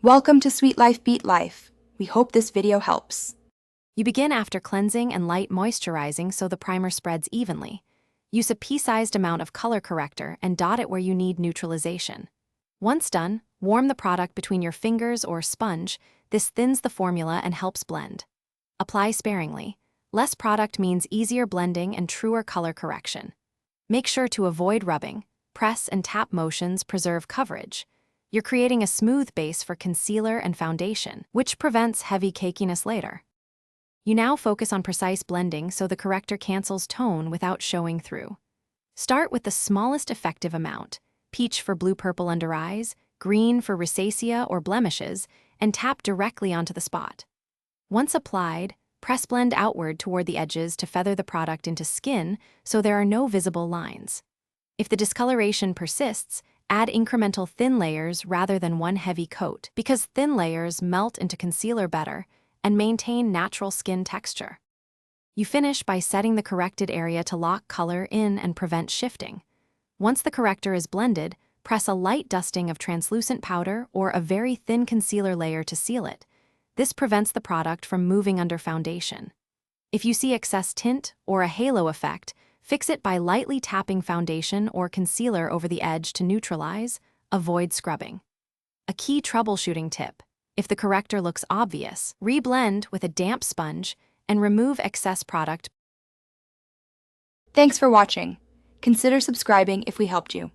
Welcome to Sweet Life Beat Life. We hope this video helps. You begin after cleansing and light moisturizing so the primer spreads evenly. Use a pea-sized amount of color corrector and dot it where you need neutralization. Once done, warm the product between your fingers or sponge. This thins the formula and helps blend. Apply sparingly. Less product means easier blending and truer color correction. Make sure to avoid rubbing. Press and tap motions preserve coverage. You're creating a smooth base for concealer and foundation, which prevents heavy cakiness later. You now focus on precise blending so the corrector cancels tone without showing through. Start with the smallest effective amount, peach for blue-purple under eyes, green for rosacea or blemishes, and tap directly onto the spot. Once applied, press blend outward toward the edges to feather the product into skin so there are no visible lines. If the discoloration persists, add incremental thin layers rather than one heavy coat, because thin layers melt into concealer better and maintain natural skin texture. You finish by setting the corrected area to lock color in and prevent shifting. Once the corrector is blended, press a light dusting of translucent powder or a very thin concealer layer to seal it. This prevents the product from moving under foundation. If you see excess tint or a halo effect, fix it by lightly tapping foundation or concealer over the edge to neutralize. Avoid scrubbing. A key troubleshooting tip: if the corrector looks obvious, reblend with a damp sponge and remove excess product. Thanks for watching. Consider subscribing if we helped you.